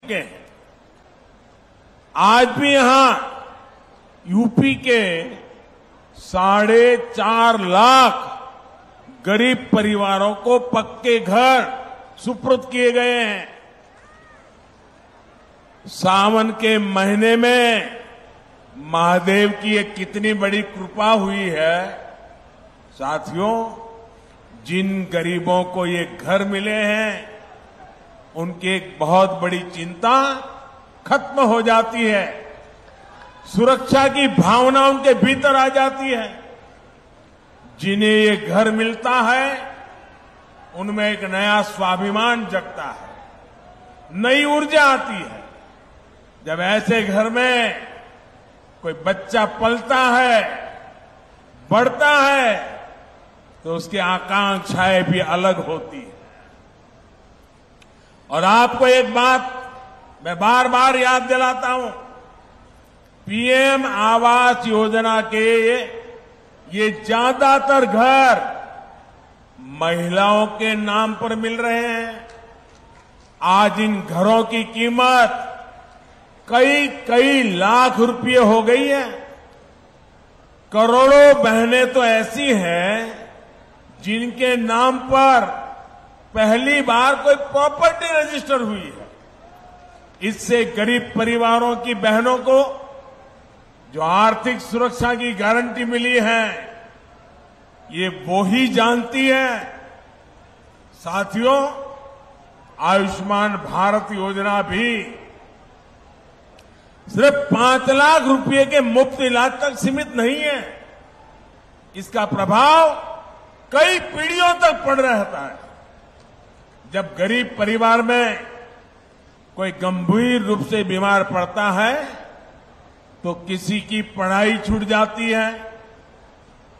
के आज भी यहां यूपी के 4.5 लाख गरीब परिवारों को पक्के घर सुपुर्द किए गए हैं। सावन के महीने में महादेव की ये कितनी बड़ी कृपा हुई है। साथियों, जिन गरीबों को ये घर मिले हैं उनकी एक बहुत बड़ी चिंता खत्म हो जाती है। सुरक्षा की भावना उनके भीतर आ जाती है। जिन्हें ये घर मिलता है उनमें एक नया स्वाभिमान जगता है, नई ऊर्जा आती है। जब ऐसे घर में कोई बच्चा पलता है, बढ़ता है, तो उसकी आकांक्षाएं भी अलग होती है। और आपको एक बात मैं बार बार याद दिलाता हूं, पीएम आवास योजना के ये ज्यादातर घर महिलाओं के नाम पर मिल रहे हैं। आज इन घरों की कीमत कई लाख रुपए हो गई है। करोड़ों बहनें तो ऐसी हैं जिनके नाम पर पहली बार कोई प्रॉपर्टी रजिस्टर हुई है। इससे गरीब परिवारों की बहनों को जो आर्थिक सुरक्षा की गारंटी मिली है, ये वो ही जानती है। साथियों, आयुष्मान भारत योजना भी सिर्फ 5 लाख रुपए के मुफ्त इलाज तक सीमित नहीं है। इसका प्रभाव कई पीढ़ियों तक पड़ रहता है। जब गरीब परिवार में कोई गंभीर रूप से बीमार पड़ता है तो किसी की पढ़ाई छूट जाती है,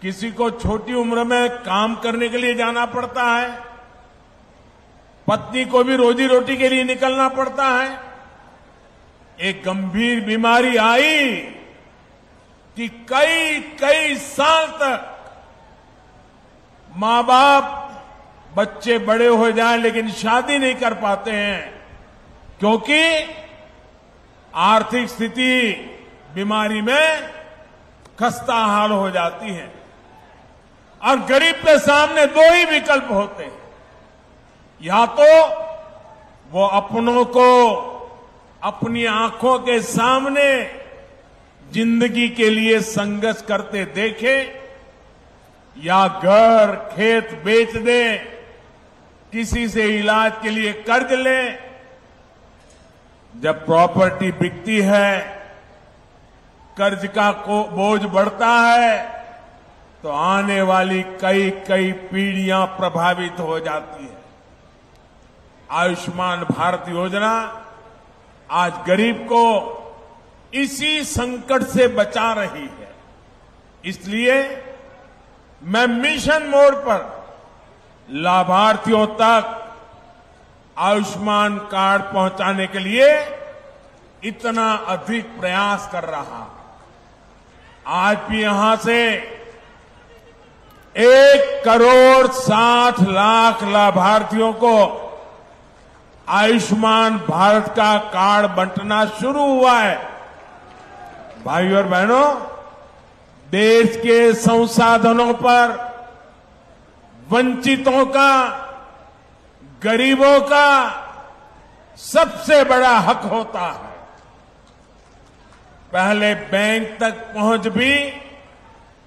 किसी को छोटी उम्र में काम करने के लिए जाना पड़ता है, पत्नी को भी रोजी रोटी के लिए निकलना पड़ता है। एक गंभीर बीमारी आई कि कई साल तक मां बाप बच्चे बड़े हो जाएं लेकिन शादी नहीं कर पाते हैं, क्योंकि आर्थिक स्थिति बीमारी में खस्ता हाल हो जाती है। और गरीब के सामने 2 ही विकल्प होते हैं, या तो वो अपनों को अपनी आंखों के सामने जिंदगी के लिए संघर्ष करते देखे, या घर खेत बेच दे, किसी से इलाज के लिए कर्ज ले। जब प्रॉपर्टी बिकती है, कर्ज का बोझ बढ़ता है, तो आने वाली कई पीढ़ियां प्रभावित हो जाती है। आयुष्मान भारत योजना आज गरीब को इसी संकट से बचा रही है। इसलिए मैं मिशन मोड पर लाभार्थियों तक आयुष्मान कार्ड पहुंचाने के लिए इतना अधिक प्रयास कर रहा। आज भी यहां से 1,60,00,000 लाभार्थियों को आयुष्मान भारत का कार्ड बंटना शुरू हुआ है। भाइयों और बहनों, देश के संसाधनों पर वंचितों का, गरीबों का सबसे बड़ा हक होता है। पहले बैंक तक पहुंच भी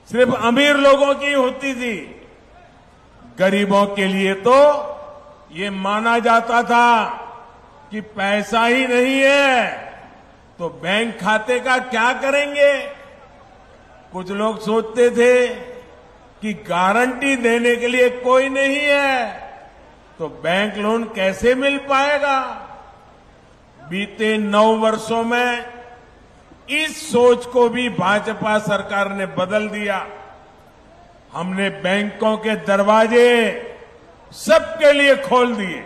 सिर्फ अमीर लोगों की होती थी। गरीबों के लिए तो ये माना जाता था कि पैसा ही नहीं है तो बैंक खाते का क्या करेंगे। कुछ लोग सोचते थे कि गारंटी देने के लिए कोई नहीं है तो बैंक लोन कैसे मिल पाएगा। बीते 9 वर्षों में इस सोच को भी भाजपा सरकार ने बदल दिया। हमने बैंकों के दरवाजे सबके लिए खोल दिए।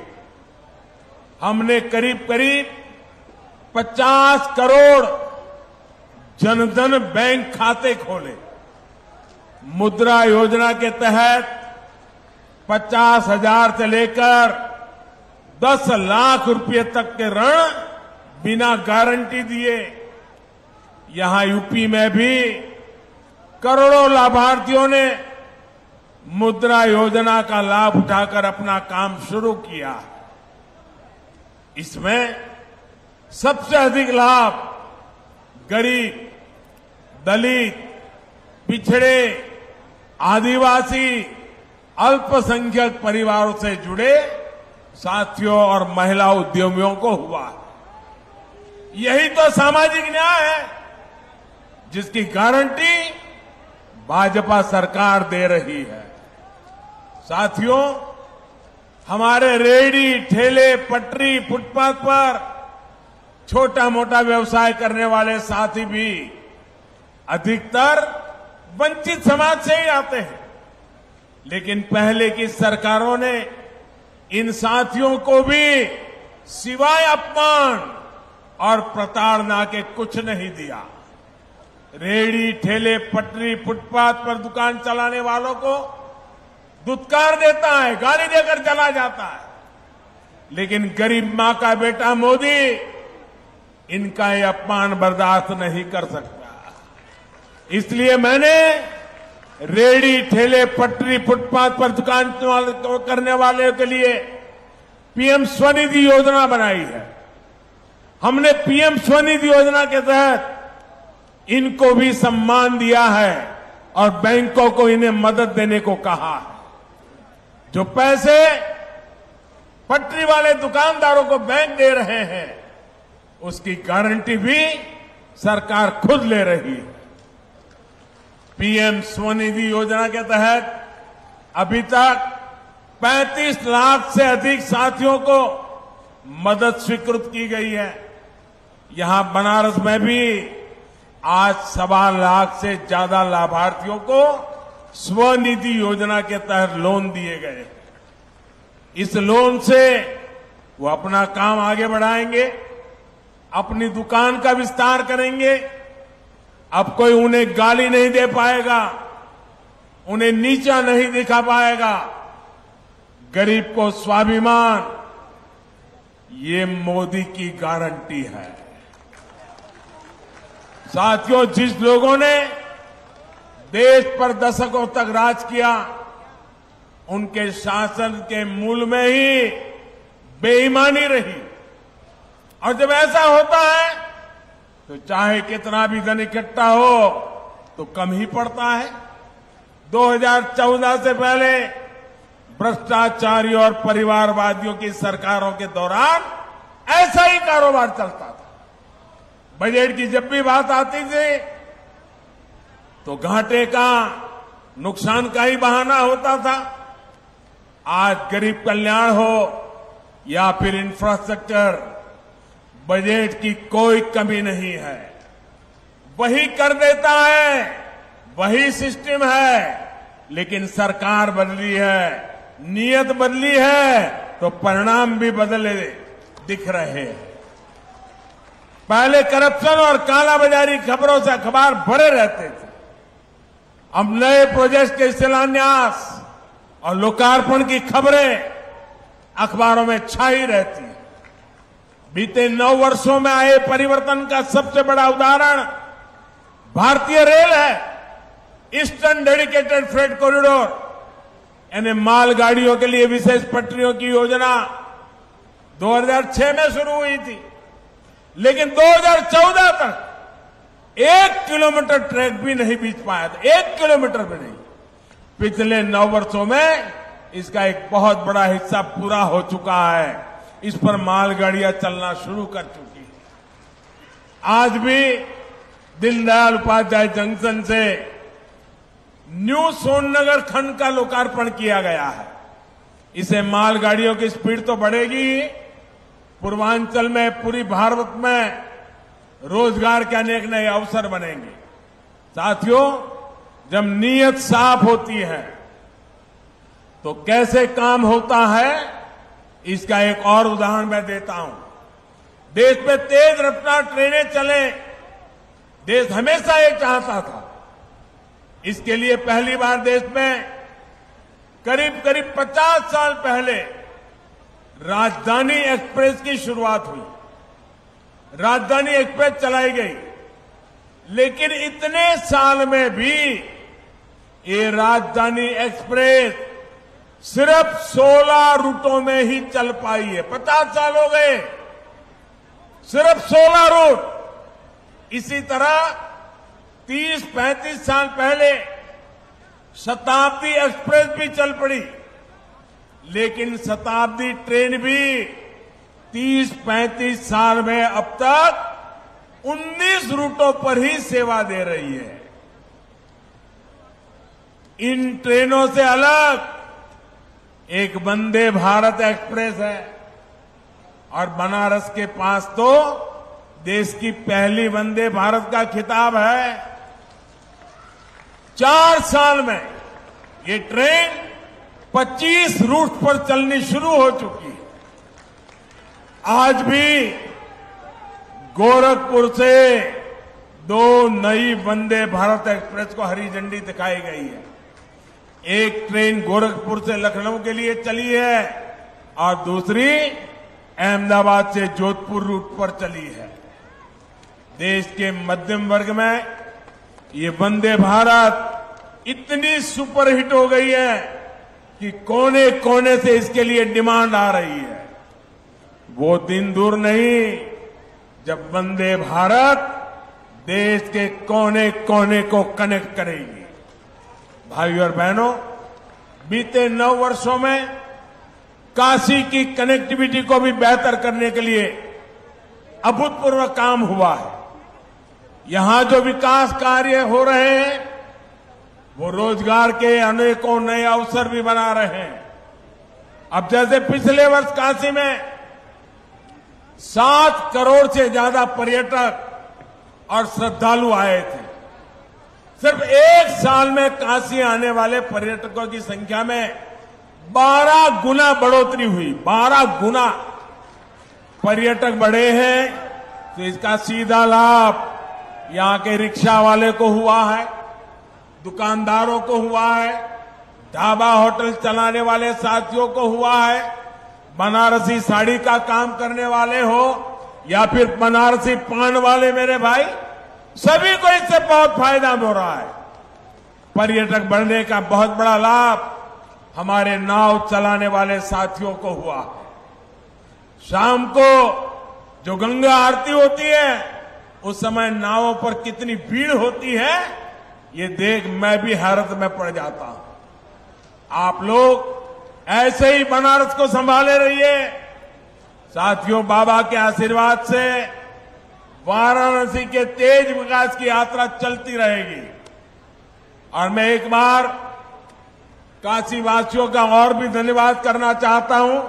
हमने करीब 50 करोड़ जनधन बैंक खाते खोले। मुद्रा योजना के तहत 50,000 से लेकर 10 लाख रुपए तक के ऋण बिना गारंटी दिए। यहां यूपी में भी करोड़ों लाभार्थियों ने मुद्रा योजना का लाभ उठाकर अपना काम शुरू किया। इसमें सबसे अधिक लाभ गरीब, दलित, पिछड़े, आदिवासी, अल्पसंख्यक परिवारों से जुड़े साथियों और महिला उद्यमियों को हुआ। यही तो सामाजिक न्याय है जिसकी गारंटी भाजपा सरकार दे रही है। साथियों, हमारे रेहड़ी, ठेले, पटरी, फुटपाथ पर छोटा मोटा व्यवसाय करने वाले साथी भी अधिकतर वंचित समाज से ही आते हैं। लेकिन पहले की सरकारों ने इन साथियों को भी सिवाय अपमान और प्रताड़ना के कुछ नहीं दिया। रेहड़ी, ठेले, पटरी, फुटपाथ पर दुकान चलाने वालों को दुत्कार देता है, गाली देकर चला जाता है। लेकिन गरीब मां का बेटा मोदी इनका ये अपमान बर्दाश्त नहीं कर सकता। इसलिए मैंने रेहड़ी, ठेले, पटरी, फुटपाथ पर दुकान करने वाले के लिए पीएम स्वनिधि योजना बनाई है। हमने पीएम स्वनिधि योजना के तहत इनको भी सम्मान दिया है और बैंकों को इन्हें मदद देने को कहा है। जो पैसे पटरी वाले दुकानदारों को बैंक दे रहे हैं उसकी गारंटी भी सरकार खुद ले रही है। पीएम स्वनिधि योजना के तहत अभी तक 35 लाख से अधिक साथियों को मदद स्वीकृत की गई है। यहां बनारस में भी आज 1.25 लाख से ज्यादा लाभार्थियों को स्वनिधि योजना के तहत लोन दिए गए। इस लोन से वो अपना काम आगे बढ़ाएंगे, अपनी दुकान का विस्तार करेंगे। अब कोई उन्हें गाली नहीं दे पाएगा, उन्हें नीचा नहीं दिखा पाएगा। गरीब को स्वाभिमान, ये मोदी की गारंटी है। साथियों, जिस लोगों ने देश पर दशकों तक राज किया, उनके शासन के मूल में ही बेईमानी रही। और जब ऐसा होता है तो चाहे कितना भी धन इकट्ठा हो तो कम ही पड़ता है। 2014 से पहले भ्रष्टाचारी और परिवारवादियों की सरकारों के दौरान ऐसा ही कारोबार चलता था। बजट की जब भी बात आती थी तो घाटे का, नुकसान का ही बहाना होता था। आज गरीब कल्याण हो या फिर इंफ्रास्ट्रक्चर, बजट की कोई कमी नहीं है। वही कर देता है, वही सिस्टम है, लेकिन सरकार बदली है, नीयत बदली है तो परिणाम भी बदले दिख रहे हैं। पहले करप्शन और कालाबाजारी खबरों से अखबार भरे रहते थे। अब नए प्रोजेक्ट के शिलान्यास और लोकार्पण की खबरें अखबारों में छाई रहती है। बीते 9 वर्षों में आए परिवर्तन का सबसे बड़ा उदाहरण भारतीय रेल है। ईस्टर्न डेडिकेटेड फ्रेट कॉरिडोर यानी मालगाड़ियों के लिए विशेष पटरियों की योजना 2006 में शुरू हुई थी, लेकिन 2014 तक 1 किलोमीटर ट्रैक भी नहीं बीत पाया था। 1 किलोमीटर भी नहीं। पिछले 9 वर्षों में इसका एक बहुत बड़ा हिस्सा पूरा हो चुका है। इस पर मालगाड़ियां चलना शुरू कर चुकी है। आज भी दीनदयाल उपाध्याय जंक्शन से न्यू सोननगर खंड का लोकार्पण किया गया है। इसे मालगाड़ियों की स्पीड तो बढ़ेगी, पूर्वांचल में, पूरी भारत में रोजगार के अनेक नए अवसर बनेंगे। साथियों, जब नीयत साफ होती है तो कैसे काम होता है, इसका एक और उदाहरण मैं देता हूं। देश में तेज रफ्तार ट्रेनें चले, देश हमेशा ये चाहता था। इसके लिए पहली बार देश में करीब 50 साल पहले राजधानी एक्सप्रेस की शुरुआत हुई। राजधानी एक्सप्रेस चलाई गई, लेकिन इतने साल में भी ये राजधानी एक्सप्रेस सिर्फ 16 रूटों में ही चल पाई है। 50 साल हो गए, सिर्फ 16 रूट। इसी तरह 30-35 साल पहले शताब्दी एक्सप्रेस भी चल पड़ी, लेकिन शताब्दी ट्रेन भी 30-35 साल में अब तक 19 रूटों पर ही सेवा दे रही है। इन ट्रेनों से अलग एक वंदे भारत एक्सप्रेस है, और बनारस के पास तो देश की पहली वंदे भारत का खिताब है। 4 साल में ये ट्रेन 25 रूट पर चलनी शुरू हो चुकी है। आज भी गोरखपुर से 2 नई वंदे भारत एक्सप्रेस को हरी झंडी दिखाई गई है। एक ट्रेन गोरखपुर से लखनऊ के लिए चली है और दूसरी अहमदाबाद से जोधपुर रूट पर चली है। देश के मध्यम वर्ग में ये वंदे भारत इतनी सुपरहिट हो गई है कि कोने कोने से इसके लिए डिमांड आ रही है। वो दिन दूर नहीं जब वंदे भारत देश के कोने कोने को कनेक्ट करेगी। भाइयों और बहनों, बीते 9 वर्षों में काशी की कनेक्टिविटी को भी बेहतर करने के लिए अभूतपूर्व काम हुआ है। यहां जो विकास कार्य हो रहे हैं वो रोजगार के अनेकों नए अवसर भी बना रहे हैं। अब जैसे पिछले वर्ष काशी में 7 करोड़ से ज्यादा पर्यटक और श्रद्धालु आए थे। सिर्फ 1 साल में काशी आने वाले पर्यटकों की संख्या में 12 गुना बढ़ोतरी हुई। 12 गुना पर्यटक बढ़े हैं, तो इसका सीधा लाभ यहां के रिक्शा वाले को हुआ है, दुकानदारों को हुआ है, ढाबा होटल चलाने वाले साथियों को हुआ है, बनारसी साड़ी का काम करने वाले हो या फिर बनारसी पान वाले मेरे भाई, सभी को इससे बहुत फायदा हो रहा है। पर्यटक बढ़ने का बहुत बड़ा लाभ हमारे नाव चलाने वाले साथियों को हुआ है। शाम को जो गंगा आरती होती है उस समय नावों पर कितनी भीड़ होती है, ये देख मैं भी हैरत में पड़ जाता हूं। आप लोग ऐसे ही बनारस को संभाले रहिए। साथियों, बाबा के आशीर्वाद से वाराणसी के तेज विकास की यात्रा चलती रहेगी। और मैं एक बार काशी वासियों का और भी धन्यवाद करना चाहता हूं।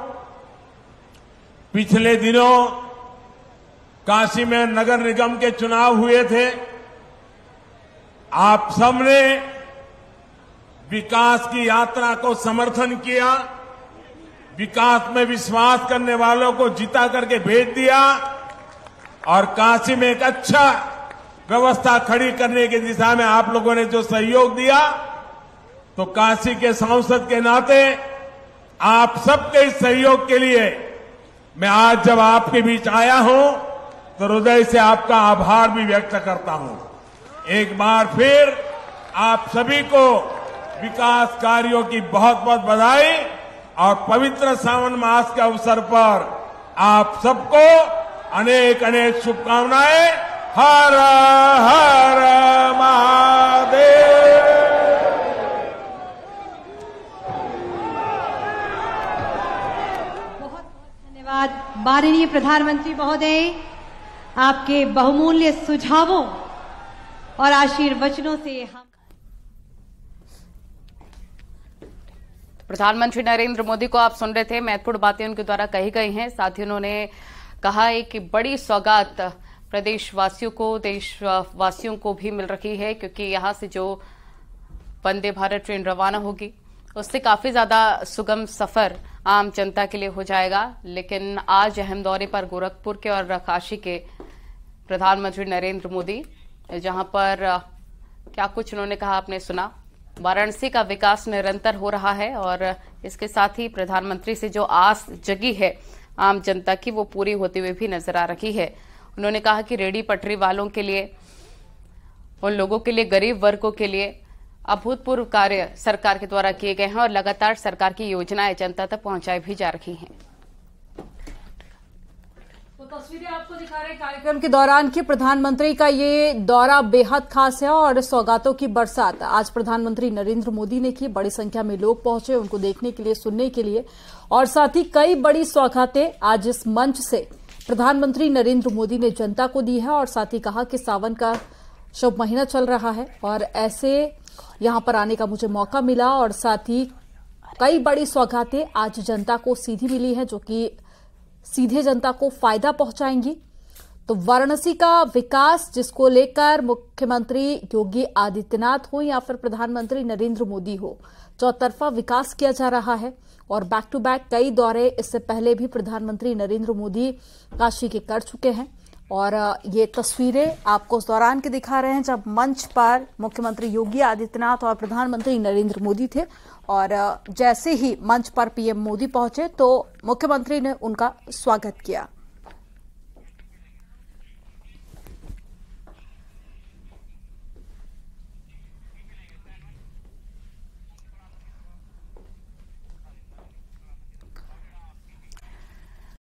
पिछले दिनों काशी में नगर निगम के चुनाव हुए थे। आप सबने विकास की यात्रा को समर्थन किया, विकास में विश्वास करने वालों को जिता करके भेज दिया और काशी में एक अच्छा व्यवस्था खड़ी करने की दिशा में आप लोगों ने जो सहयोग दिया, तो काशी के सांसद के नाते आप सबके इस सहयोग के लिए मैं आज जब आपके बीच आया हूं तो हृदय से आपका आभार भी व्यक्त करता हूं। एक बार फिर आप सभी को विकास कार्यों की बहुत बहुत बधाई और पवित्र सावन मास के अवसर पर आप सबको अनेक अनेक शुभकामनाएं। हर हर महादेव। बहुत धन्यवाद माननीय प्रधानमंत्री महोदय, आपके बहुमूल्य सुझावों और आशीर्वचनों से हम प्रधानमंत्री नरेंद्र मोदी को आप सुन रहे थे। महत्वपूर्ण बातें उनके द्वारा कही गई हैं। साथ ही उन्होंने कहा है कि बड़ी सौगात प्रदेशवासियों को, देशवासियों को भी मिल रही है, क्योंकि यहां से जो वंदे भारत ट्रेन रवाना होगी उससे काफी ज्यादा सुगम सफर आम जनता के लिए हो जाएगा। लेकिन आज अहम दौरे पर गोरखपुर के और काशी के प्रधानमंत्री नरेंद्र मोदी, जहां पर क्या कुछ उन्होंने कहा आपने सुना। वाराणसी का विकास निरंतर हो रहा है और इसके साथ ही प्रधानमंत्री से जो आस जगी है आम जनता की, वो पूरी होते हुए भी नजर आ रही है। उन्होंने कहा कि रेहड़ी पटरी वालों के लिए, उन लोगों के लिए, गरीब वर्गों के लिए अभूतपूर्व कार्य सरकार के द्वारा किए गए हैं और लगातार सरकार की योजनाएं जनता तक पहुंचाई भी जा रही हैं। तो तस्वीरें आपको दिखा रहे कार्यक्रम के दौरान कि प्रधानमंत्री का ये दौरा बेहद खास है और सौगातों की बरसात आज प्रधानमंत्री नरेंद्र मोदी ने की। बड़ी संख्या में लोग पहुंचे उनको देखने के लिए, सुनने के लिए, और साथ ही कई बड़ी सौगातें आज इस मंच से प्रधानमंत्री नरेंद्र मोदी ने जनता को दी है। और साथ ही कहा कि सावन का शुभ महीना चल रहा है और ऐसे यहां पर आने का मुझे मौका मिला और साथ ही कई बड़ी सौगातें आज जनता को सीधी मिली है जो कि सीधे जनता को फायदा पहुंचाएंगी। तो वाराणसी का विकास जिसको लेकर मुख्यमंत्री योगी आदित्यनाथ हो या फिर प्रधानमंत्री नरेंद्र मोदी हो, चौतरफा विकास किया जा रहा है और बैक टू बैक कई दौरे इससे पहले भी प्रधानमंत्री नरेंद्र मोदी काशी के कर चुके हैं। और ये तस्वीरें आपको उस दौरान के दिखा रहे हैं जब मंच पर मुख्यमंत्री योगी आदित्यनाथ और प्रधानमंत्री नरेंद्र मोदी थे और जैसे ही मंच पर पीएम मोदी पहुंचे तो मुख्यमंत्री ने उनका स्वागत किया।